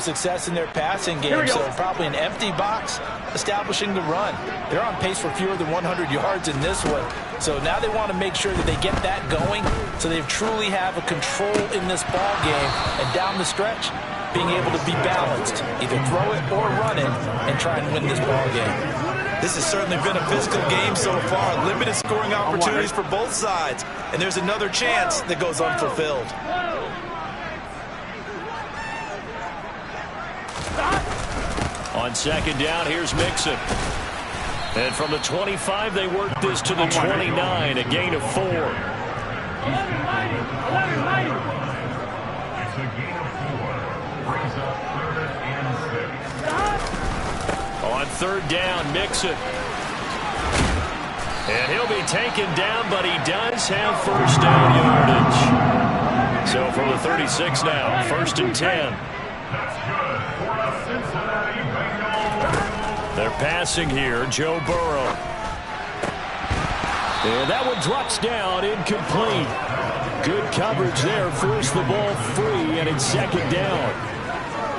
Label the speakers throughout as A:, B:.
A: success in their passing game, so probably an empty box establishing the run. They're on pace for fewer than 100 yards in this one, so now they want to make sure that they get that going so they truly have a control in this ball game, and down the stretch, being able to be balanced, either throw it or run it, and try and win this ball game. This has certainly been a physical game so far. Limited scoring opportunities for both sides. And there's another chance that goes unfulfilled.
B: On second down, here's Mixon. And from the 25, they work this to the 29, a gain of 4. On third down, Mixon. And he'll be taken down, but he does have first down yardage. So from the 36 now, 1st and 10. They're passing here, Joe Burrow. And that one drops down, incomplete. Good coverage there, forced the ball free, and it's second down.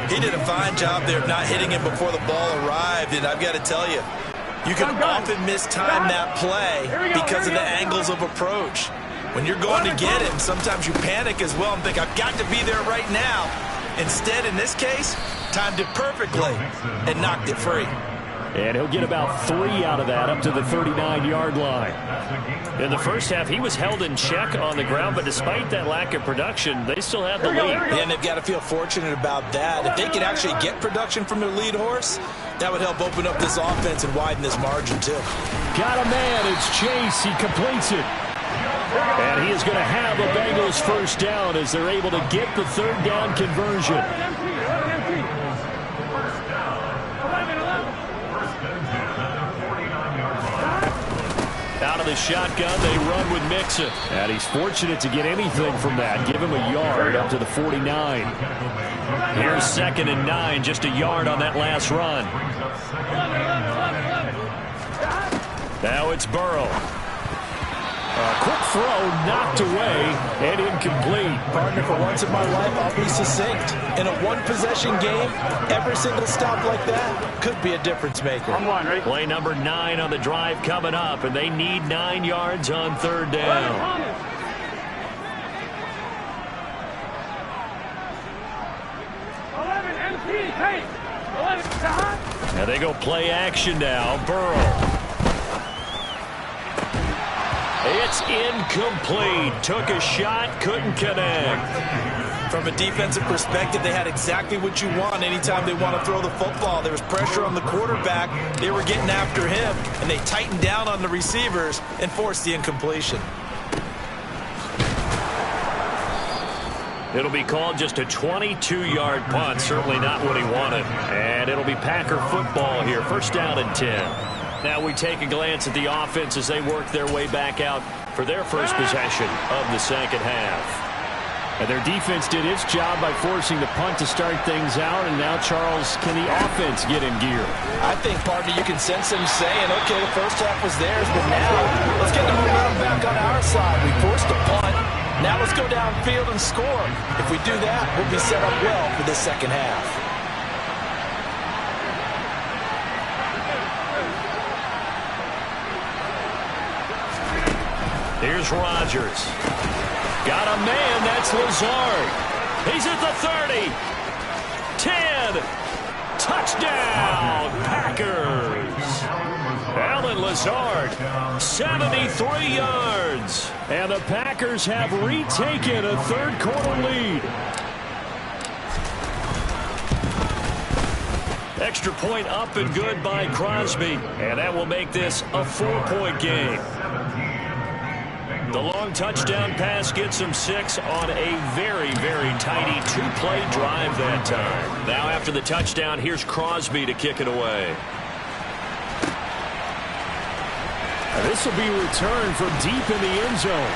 A: He did a fine job there of not hitting him before the ball arrived, and I've got to tell you, you can often mistime that play because of the angles of approach. When you're going to get him, sometimes you panic as well and think, I've got to be there right now. Instead, in this case, timed it perfectly and knocked it free.
B: And he'll get about 3 out of that, up to the 39-yard line. In the first half, he was held in check on the ground, but despite that lack of production, they still have the lead.
A: And they've got to feel fortunate about that. If they could actually get production from their lead horse, that would help open up this offense and widen this margin, too.
B: Got a man. It's Chase. He completes it. And he is going to have a Bengals first down as they're able to get the third down conversion. Out of the shotgun, they run with Mixon. And he's fortunate to get anything from that. Give him a yard up to the 49. Here's 2nd and 9, just a yard on that last run. Now it's Burrow. A quick throw knocked away and incomplete.
A: Partner, for once in my life, I'll be succinct. In a one-possession game, every single stop like that could be a difference maker.
B: Play number 9 on the drive coming up, and they need 9 yards on third down. And they go play action now. Burrow. It's incomplete. Took a shot, couldn't connect.
A: From a defensive perspective, they had exactly what you want anytime they want to throw the football. There was pressure on the quarterback. They were getting after him, and they tightened down on the receivers and forced the incompletion.
B: It'll be called just a 22-yard punt. Certainly not what he wanted. And it'll be Packer football here. First down and 10. Now we take a glance at the offense as they work their way back out for their first possession of the second half. And their defense did its job by forcing the punt to start things out. And now, Charles, can the offense get in gear?
A: I think, partner, you can sense them saying, okay, the first half was theirs, but now let's get the momentum back on our side. We forced a punt. Now let's go downfield and score. If we do that, we'll be set up well for this second half.
B: Here's Rodgers. Got a man, that's Lazard. He's at the 30. 10. Touchdown, Packers. Allen Lazard, 73 yards. And the Packers have retaken a third-quarter lead. Extra point up and good by Crosby. And that will make this a 4-point game. The long touchdown pass gets them 6 on a very, very tidy 2-play drive that time. Now after the touchdown, here's Crosby to kick it away.
C: This will be returned from deep in the end zone.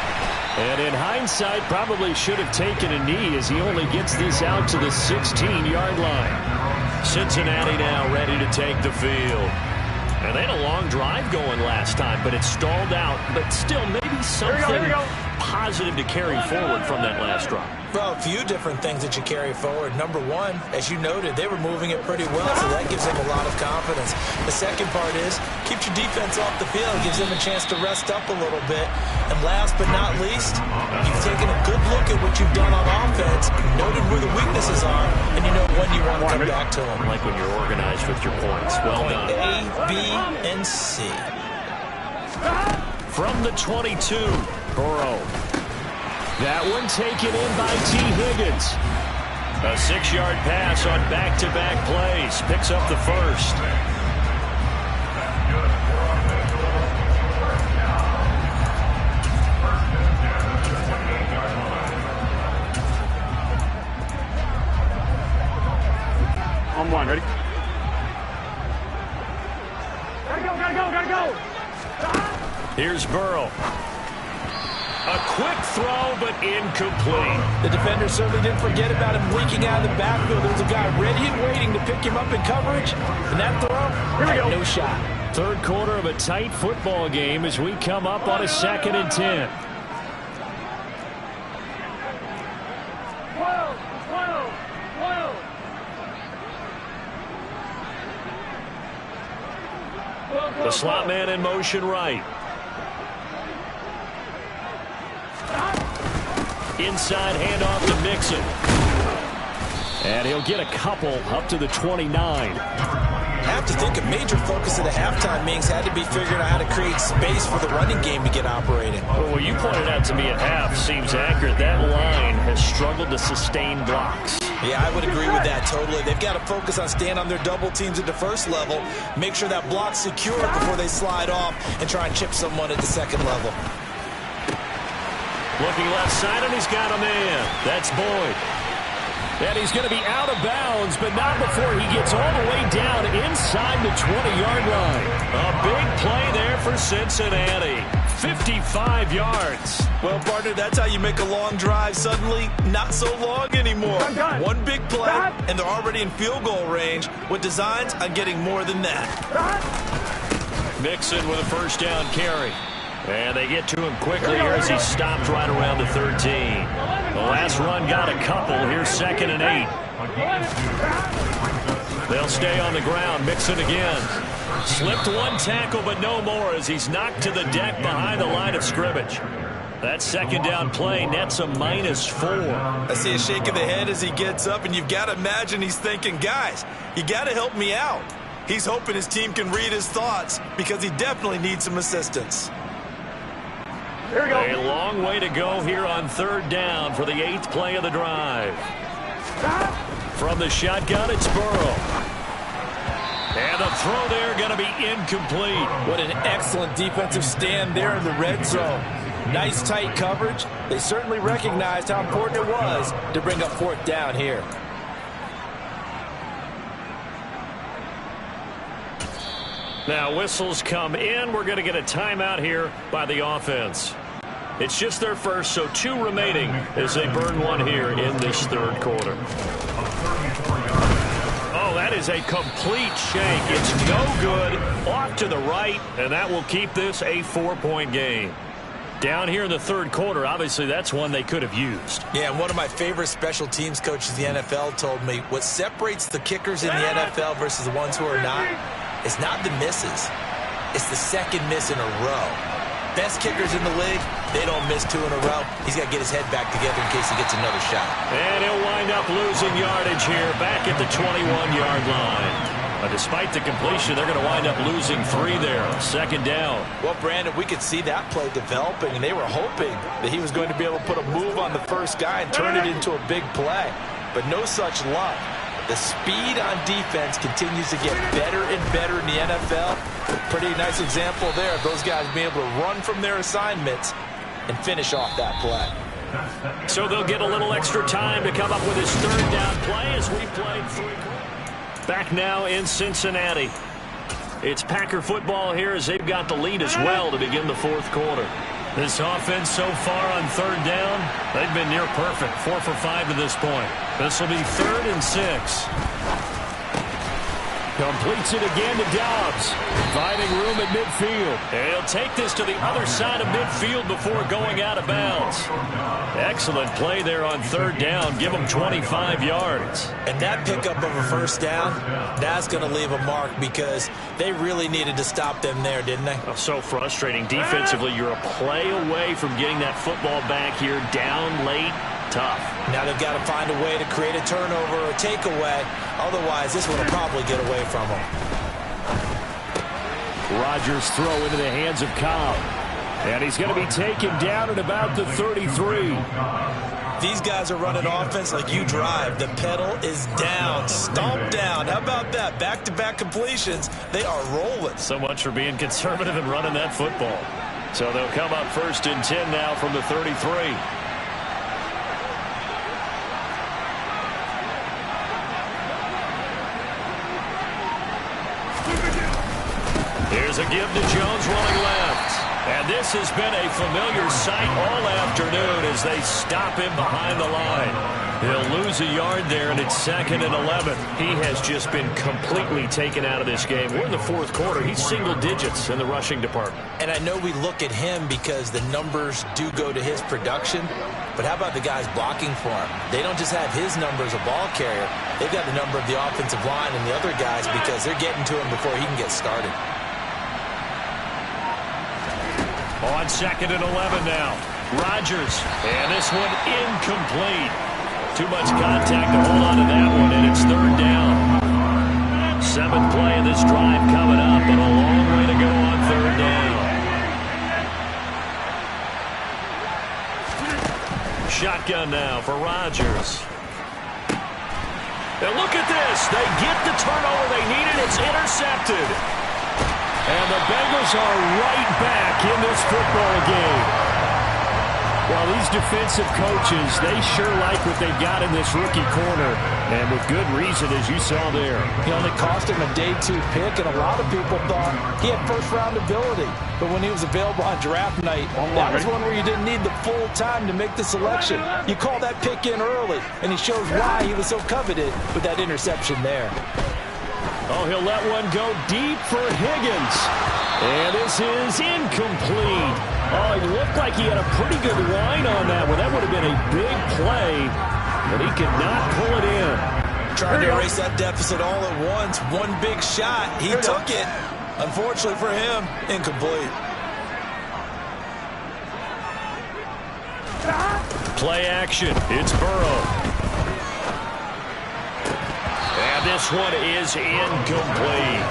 C: And in hindsight, probably should have taken a knee as he only gets this out to the 16-yard line.
B: Cincinnati now ready to take the field. And they had a long drive going last time, but it stalled out. But still, maybe something positive to carry forward from that last drive?
A: Well, a few different things that you carry forward. Number one, as you noted, they were moving it pretty well, so that gives them a lot of confidence. The second part is, keeps your defense off the field, gives them a chance to rest up a little bit. And last but not least, you've taken a good look at what you've done on offense, noted where the weaknesses are, and you know when you want to come back to them.
B: Like when you're organized with your points. Well done.
A: A, B, and C.
B: From the 22, Burrow.
C: That one taken in by T. Higgins.
B: A 6-yard pass on back-to-back plays. Picks up the first.
D: On one, ready? Gotta go!
B: Here's Burrow. A quick throw, but incomplete.
A: The defender certainly didn't forget about him leaking out of the backfield. There's a guy ready and waiting to pick him up in coverage. And that throw, had no shot.
C: Third quarter of a tight football game as we come up on a 2nd and 10.
B: The slot man in motion right. Inside handoff to Mixon.
C: And he'll get a couple up to the 29.
A: I have to think a major focus of the halftime meetings had to be figuring out how to create space for the running game to get operating.
B: Well, what you pointed out to me at half seems accurate. That line has struggled to sustain blocks.
A: Yeah, I would agree with that totally. They've got to focus on staying on their double teams at the first level, make sure that block's secure before they slide off and try and chip someone at the second level.
B: Looking left side, and he's got a man. That's Boyd.
C: And he's going to be out of bounds, but not before he gets all the way down inside the 20-yard line.
B: A big play there for Cincinnati. 55 yards.
A: Well, partner, that's how you make a long drive suddenly not so long anymore. One big play, and they're already in field goal range with designs on getting more than that.
B: Mixon with a first down carry. And they get to him quickly here as he stopped right around the 13. The last run got a couple. Here's 2nd and 8. They'll stay on the ground. Mixon again. Slipped one tackle, but no more as he's knocked to the deck behind the line of scrimmage. That second down play nets a -4.
A: I see a shake of the head as he gets up, and you've got to imagine he's thinking, guys, you got to help me out. He's hoping his team can read his thoughts because he definitely needs some assistance.
B: A long way to go here on 3rd down for the 8th play of the drive. From the shotgun, it's Burrow. And the throw there going to be incomplete.
A: What an excellent defensive stand there in the red zone. Nice tight coverage. They certainly recognized how important it was to bring up 4th down here.
B: Now whistles come in. We're going to get a timeout here by the offense. It's just their first, so 2 remaining as they burn one here in this 3rd quarter. Oh, that is a complete shank. It's no good. Off to the right, and that will keep this a 4-point game. Down here in the 3rd quarter, obviously that's one they could have used.
A: Yeah, and one of my favorite special teams coaches in the NFL told me what separates the kickers in the NFL versus the ones who are not is not the misses. It's the second miss in a row. Best kickers in the league, they don't miss 2 in a row. He's got to get his head back together in case he gets another shot.
B: And he'll wind up losing yardage here back at the 21-yard line. Despite the completion, they're going to wind up losing 3 there. 2nd down.
A: Well, Brandon, we could see that play developing, and they were hoping that he was going to be able to put a move on the first guy and turn it into a big play. But no such luck. The speed on defense continues to get better and better in the NFL. A pretty nice example there of those guys being able to run from their assignments and finish off that play.
B: So they'll get a little extra time to come up with his 3rd down play as we played 3. Back now in Cincinnati. It's Packer football here as they've got the lead as well to begin the 4th quarter. This offense so far on 3rd down, they've been near perfect. 4 for 5 to this point. This will be 3rd and 6.
C: Completes it again to Dobbs. Finding room at midfield.
B: And he'll take this to the other side of midfield before going out of bounds. Excellent play there on third down. Give them 25 yards.
A: And that pickup of a first down, that's going to leave a mark because they really needed to stop them there, didn't they?
B: Oh, so frustrating. Defensively, you're a play away from getting that football back here down late. Tough.
A: Now they've got to find a way to create a turnover or a takeaway. Otherwise, this one will probably get away from them.
C: Rodgers throw into the hands of Cobb. And he's going to be taken down at about the 33.
A: These guys are running offense like you drive. The pedal is down. Stomp down. How about that? Back-to-back completions. They are rolling.
B: So much for being conservative and running that football. So they'll come up 1st and 10 now from the 33. Here's a give to Jones running left. And this has been a familiar sight all afternoon as they stop him behind the line. He'll lose a yard there, and it's 2nd and 11. He has just been completely taken out of this game. We're in the 4th quarter. He's single digits in the rushing department.
A: And I know we look at him because the numbers do go to his production. But how about the guys blocking for him? They don't just have his number as a ball carrier. They've got the number of the offensive line and the other guys because they're getting to him before he can get started.
B: On 2nd and 11 now. Rodgers. And this one incomplete. Too much contact to hold on to that one, and it's 3rd down. 7th play of this drive coming up, and a long way to go on 3rd down. Shotgun now for Rodgers. And look at this. They get the turnover they needed. It's intercepted.
C: And the Bengals are right back in this football game. Well, these defensive coaches, they sure like what they've got in this rookie corner. And with good reason, as you saw there.
A: He only cost him a day 2 pick, and a lot of people thought he had first-round ability. But when he was available on draft night, that was one where you didn't need the full time to make the selection. You call that pick in early, and he shows why he was so coveted with that interception there.
C: Oh, he'll let one go deep for Higgins. And this is incomplete. Oh, it looked like he had a pretty good line on that one. That would have been a big play, but he could not pull it in.
A: Trying to erase that deficit all at once. One big shot. He took it. Unfortunately for him, incomplete.
B: Play action. It's Burrow. This one is incomplete.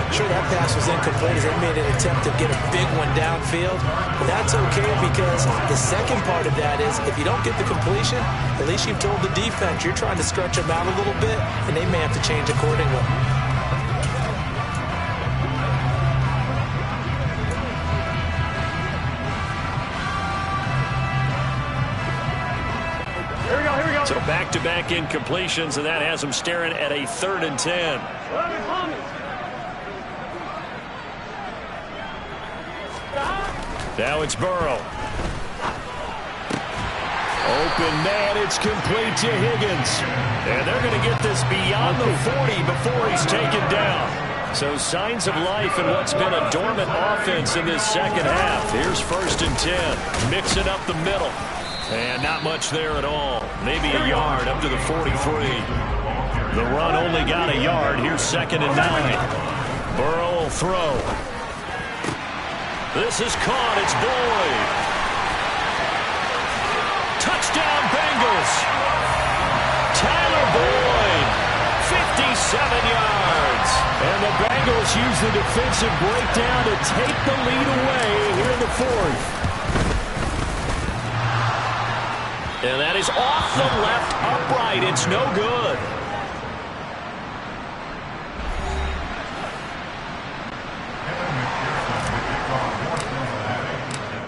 A: Sure, that pass was incomplete as they made an attempt to get a big one downfield. But that's okay because the second part of that is if you don't get the completion, at least you've told the defense you're trying to stretch them out a little bit, and they may have to change accordingly.
B: So back-to-back incompletions, and that has them staring at a 3rd and 10. Now it's Burrow.
C: Open man, it's complete to Higgins.
B: And they're going to get this beyond the 40 before he's taken down. So signs of life in what's been a dormant offense in this second half. Here's 1st and 10. Mixing up the middle. And not much there at all. Maybe a yard up to the 43. The run only got a yard. Here's 2nd and 9. Burrow will throw. This is caught. It's Boyd. Touchdown Bengals. Tyler Boyd. 57 yards.
C: And the Bengals use the defensive breakdown to take the lead away here in the 4th.
B: And that is off the left upright. It's no good.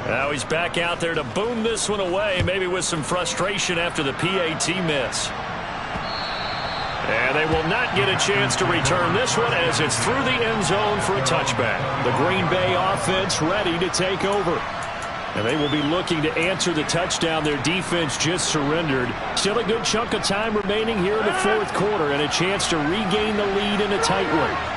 B: Now he's back out there to boom this one away, maybe with some frustration after the PAT miss. And they will not get a chance to return this one as it's through the end zone for a touchback.
C: The Green Bay offense ready to take over. And they will be looking to answer the touchdown their defense just surrendered. Still a good chunk of time remaining here in the fourth quarter and a chance to regain the lead in a tight one.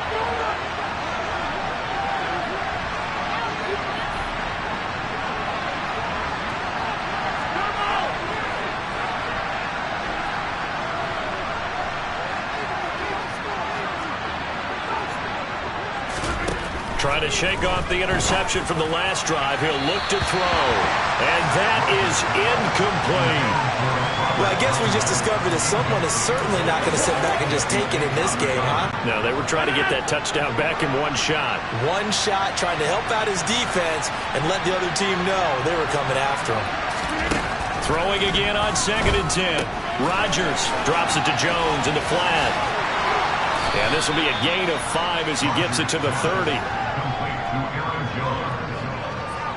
B: Trying to shake off the interception from the last drive. He'll look to throw. And that is incomplete.
A: Well, I guess we just discovered that someone is certainly not going to sit back and just take it in this game, huh?
B: No, they were trying to get that touchdown back in one shot.
A: One shot, trying to help out his defense and let the other team know they were coming after him.
B: Throwing again on 2nd and 10. Rodgers drops it to Jones in the flat. And this will be a gain of 5 as he gets it to the 30.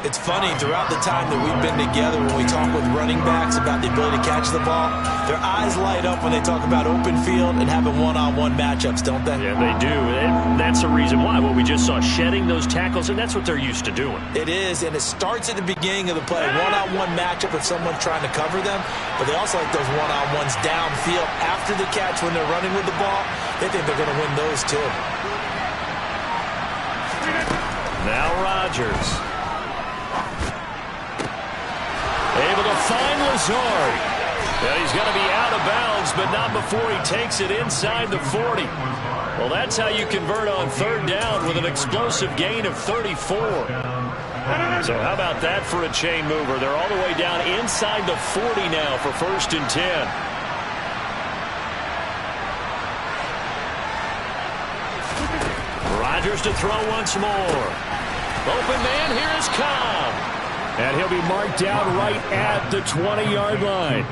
A: It's funny, throughout the time that we've been together, when we talk with running backs about the ability to catch the ball, their eyes light up when they talk about open field and having one-on-one matchups, don't they?
B: Yeah, they do. And that's the reason why. Well, we just saw shedding those tackles, and that's what they're used to doing.
A: It is, and it starts at the beginning of the play. One-on-one matchup if someone's trying to cover them, but they also like those one-on-ones downfield after the catch when they're running with the ball. They think they're going to win those, too.
B: Now Rodgers. Able to find Lazard. And he's going to be out of bounds, but not before he takes it inside the 40. Well, that's how you convert on 3rd down with an explosive gain of 34. So how about that for a chain mover? They're all the way down inside the 40 now for 1st and 10. Rodgers to throw once more. Open man, here is Cobb.
C: And he'll be marked down right at the 20-yard line.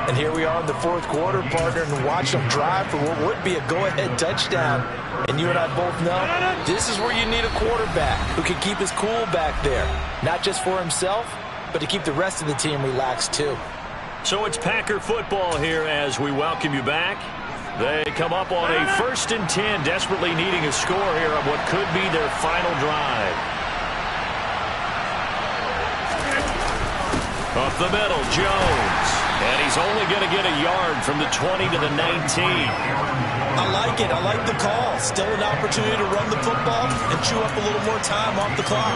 A: And here we are in the fourth quarter, partner, and watch them drive for what would be a go-ahead touchdown. And you and I both know this is where you need a quarterback who can keep his cool back there. Not just for himself, but to keep the rest of the team relaxed too.
B: So it's Packer football here as we welcome you back. They come up on a 1st and 10, desperately needing a score here on what could be their final drive. Up the middle, Jones. And he's only going to get a yard from the 20 to the 19.
A: I like it. I like the call. Still an opportunity to run the football and chew up a little more time off the clock.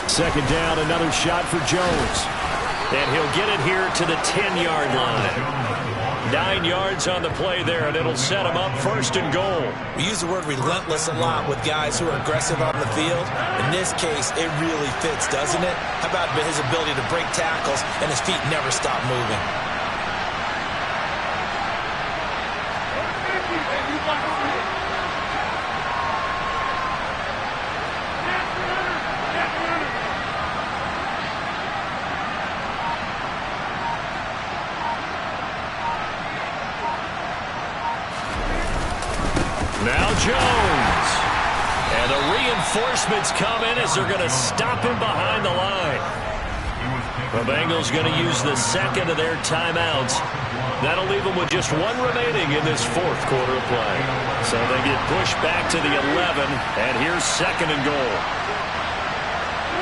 C: Second down, another shot for Jones.
B: And he'll get it here to the 10-yard line. 9 yards on the play there, and it'll set him up 1st and goal.
A: We use the word relentless a lot with guys who are aggressive on the field. In this case, it really fits, doesn't it? How about his ability to break tackles and his feet never stop moving?
B: Now Jones. And the reinforcements come in as they're going to stop him behind the line. The Bengals going to use the second of their timeouts. That'll leave them with just 1 remaining in this fourth quarter of play. So they get pushed back to the 11, and here's 2nd and goal.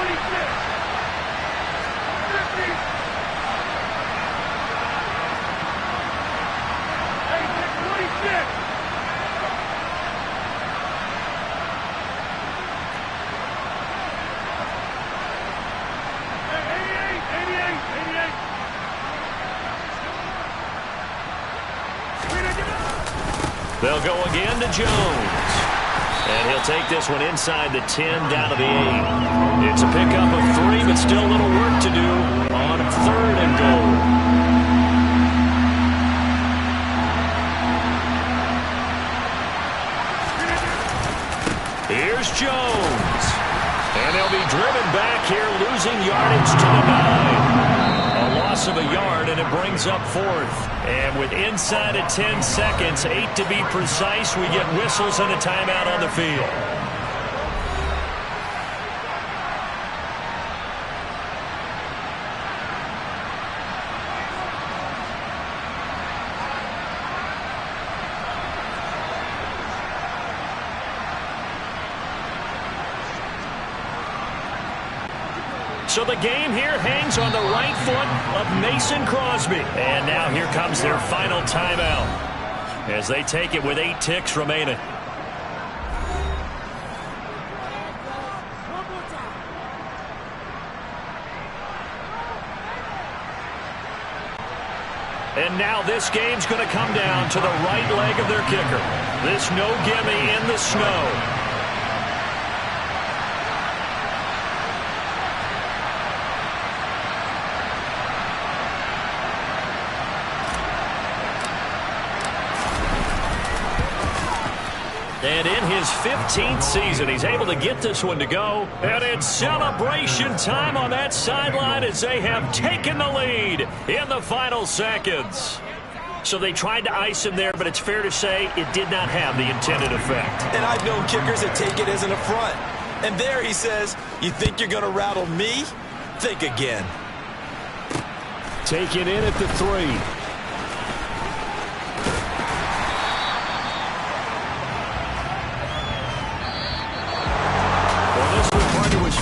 D: 26. 26.
B: They'll go again to Jones. And he'll take this one inside the 10 down to the 8. It's a pickup of 3, but still a little work to do on 3rd and goal. Here's Jones. And they'll be driven back here, losing yardage to the 9. A loss of a yard, and it brings up 4th. And with inside of 10 seconds, 8 to be precise, we get whistles and a timeout on the field. So the game here hangs on the right foot of Mason Crosby. And now here comes their final timeout as they take it with 8 ticks remaining. And now this game's going to come down to the right leg of their kicker. This no gimme in the snow. And in his 15th season, he's able to get this one to go. And it's celebration time on that sideline as they have taken the lead in the final seconds. So they tried to ice him there, but it's fair to say it did not have the intended effect.
A: And I've known kickers that take it as an affront. And there he says, you think you're going to rattle me? Think again.
C: Taken in at the 3.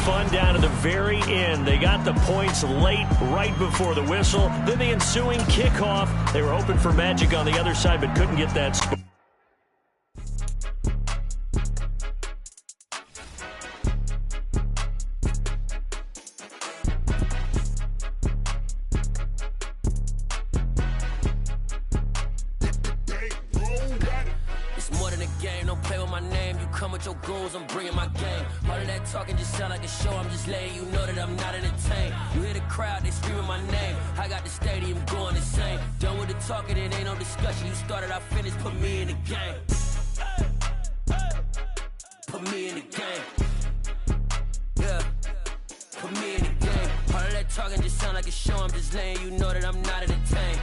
B: Fun down to the very end. They got the points late, right before the whistle. Then the ensuing kickoff. They were hoping for magic on the other side, but couldn't get that score.
E: Your goals, I'm bringing my game. All of that talking just sound like a show. I'm just letting you know that I'm not entertained. You hear the crowd, they screaming my name. I got the stadium going insane. Done with the talking, it ain't no discussion. You started, I finished, put me in the game. Put me in the game. Yeah. Put me in the game. All of that talking just sound like a show. I'm just letting you know that I'm not entertained.